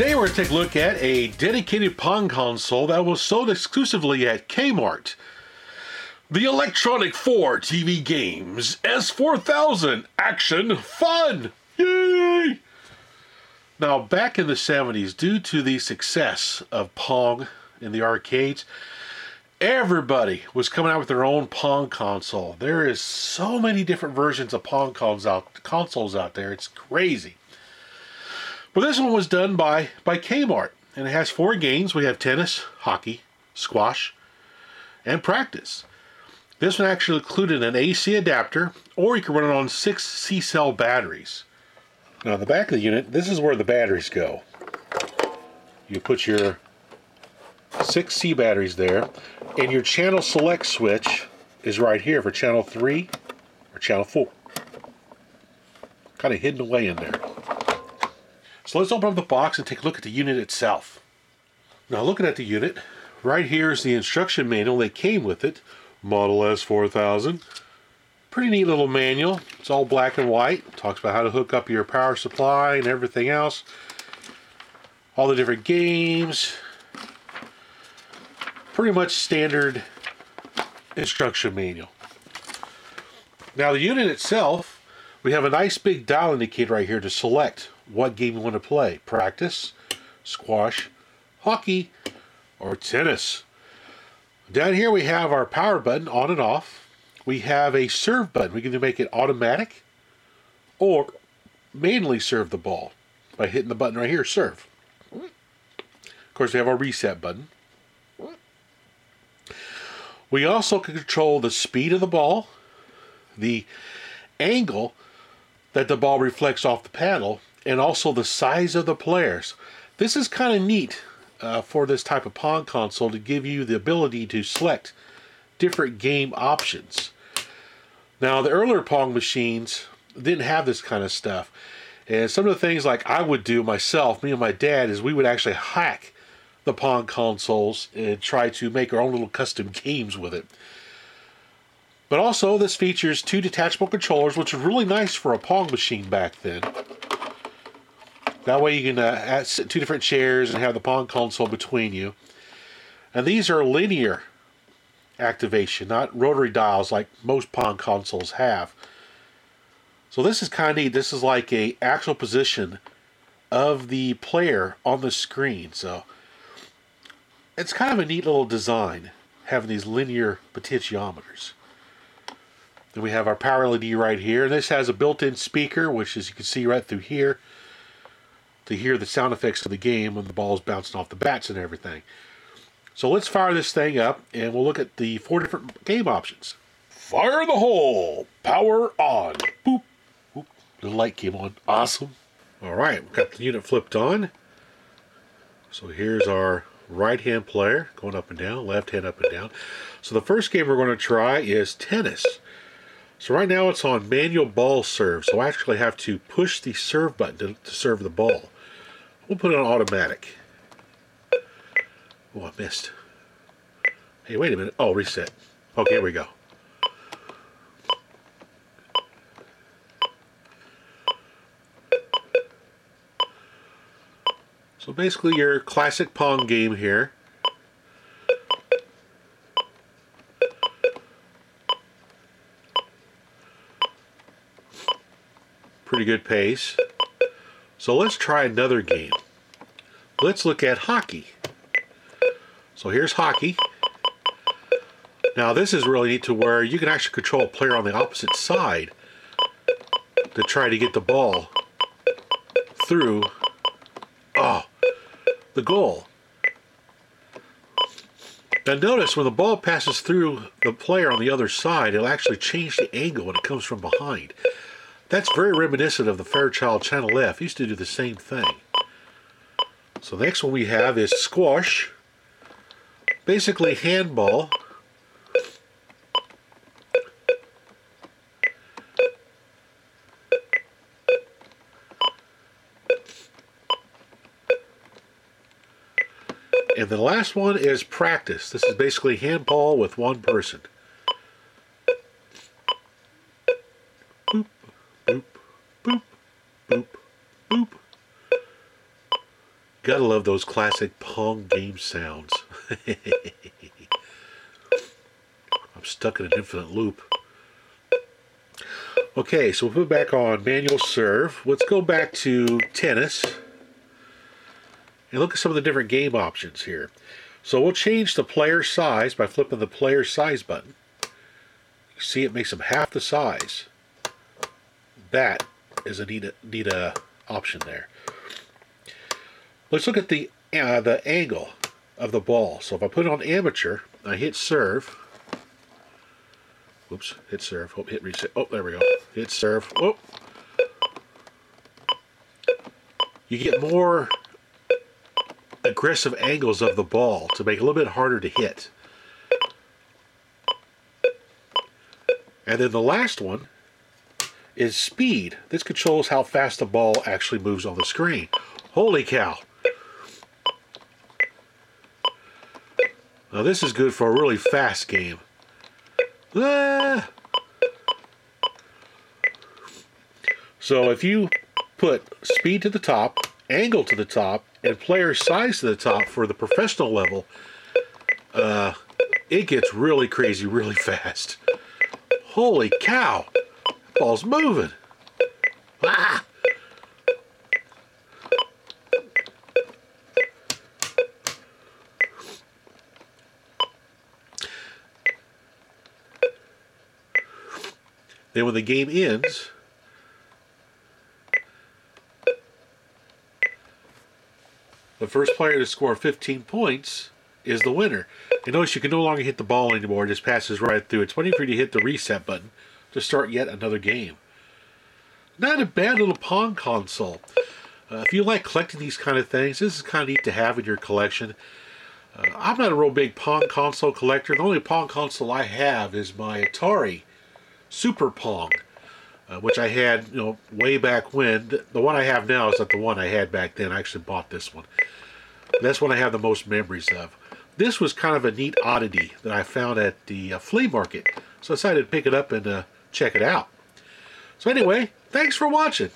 Today we're going to take a look at a dedicated Pong console that was sold exclusively at Kmart. The Electronic 4 TV Games S4000 Action Fun! Yay! Now, back in the 70s, due to the success of Pong in the arcades, everybody was coming out with their own Pong console. There is so many different versions of Pong consoles out there. It's crazy. Well, this one was done by Kmart, and it has 4 games. We have tennis, hockey, squash, and practice. This one actually included an AC adapter, or you can run it on 6 C-cell batteries. Now, the back of the unit, this is where the batteries go. You put your 6 C batteries there, and your channel select switch is right here for channel 3 or channel 4. Kind of hidden away in there. So let's open up the box and take a look at the unit itself. Now, looking at the unit, right here is the instruction manual that came with it. Model S4000. Pretty neat little manual. It's all black and white. It talks about how to hook up your power supply and everything else. All the different games. Pretty much standard instruction manual. Now, the unit itself, we have a nice big dial indicator right here to select what game you want to play. Practice, squash, hockey, or tennis. Down here we have our power button on and off. We have a serve button. We can either make it automatic or manually serve the ball by hitting the button right here, serve. Of course, we have our reset button. We also can control the speed of the ball, the angle that the ball reflects off the paddle, and also the size of the players. This is kind of neat for this type of Pong console to give you the ability to select different game options. Now, the earlier Pong machines didn't have this kind of stuff. And some of the things like I would do myself, me and my dad, is we would actually hack the Pong consoles and try to make our own little custom games with it. But also, this features 2 detachable controllers, which was really nice for a Pong machine back then. That way you can sit 2 different chairs and have the Pong console between you. And these are linear activation, not rotary dials like most Pong consoles have. So this is kind of neat. This is like a actual position of the player on the screen. So it's kind of a neat little design, having these linear potentiometers. Then we have our power LED right here. This has a built-in speaker, which as you can see right through here, to hear the sound effects of the game when the ball is bouncing off the bats and everything. So let's fire this thing up, and we'll look at the 4 different game options. Fire the hole! Power on! Boop! Boop. The light came on. Awesome! Alright, we've got the unit flipped on. So here's our right-hand player going up and down, left hand up and down. So the first game we're going to try is tennis. So right now it's on manual ball serve, so I actually have to push the serve button to serve the ball. We'll put it on automatic. Oh, I missed. Hey, wait a minute. Oh, reset. Okay, here we go. So basically your classic Pong game here. Pretty good pace. So let's try another game. Let's look at hockey. So here's hockey. Now this is really neat to where you can actually control a player on the opposite side to try to get the ball through the goal. Now notice when the ball passes through the player on the other side, it'll actually change the angle when it comes from behind. That's very reminiscent of the Fairchild Channel F. It used to do the same thing. So the next one we have is squash. Basically handball. And the last one is practice. This is basically handball with one person. Boop, boop, boop, boop, boop. Gotta love those classic Pong game sounds. I'm stuck in an infinite loop. Okay, so we'll put back on manual serve. Let's go back to tennis and look at some of the different game options here. So we'll change the player size by flipping the player size button. You see it makes them half the size. That is a neat option there. Let's look at the angle of the ball. So if I put it on amateur, I hit serve. Whoops, hit serve. Oh, hit reset. Oh, there we go. Hit serve. Oh. You get more aggressive angles of the ball to make it a little bit harder to hit. And then the last one is speed. This controls how fast the ball actually moves on the screen. Holy cow. Now this is good for a really fast game. Ah. So if you put speed to the top, angle to the top, and player size to the top for the professional level, it gets really crazy really fast. Holy cow! That ball's moving. Ah! Then when the game ends, the first player to score 15 points is the winner. And notice you can no longer hit the ball anymore, it just passes right through. It's waiting for you to hit the reset button to start yet another game. Not a bad little Pong console. If you like collecting these kind of things, this is kind of neat to have in your collection. I'm not a real big Pong console collector. The only Pong console I have is my Atari Super Pong, which I had, way back when. The one I have now is not the one I had back then. I actually bought this one. That's what I have the most memories of. This was kind of a neat oddity that I found at the flea market, so I decided to pick it up and check it out. So anyway, thanks for watching.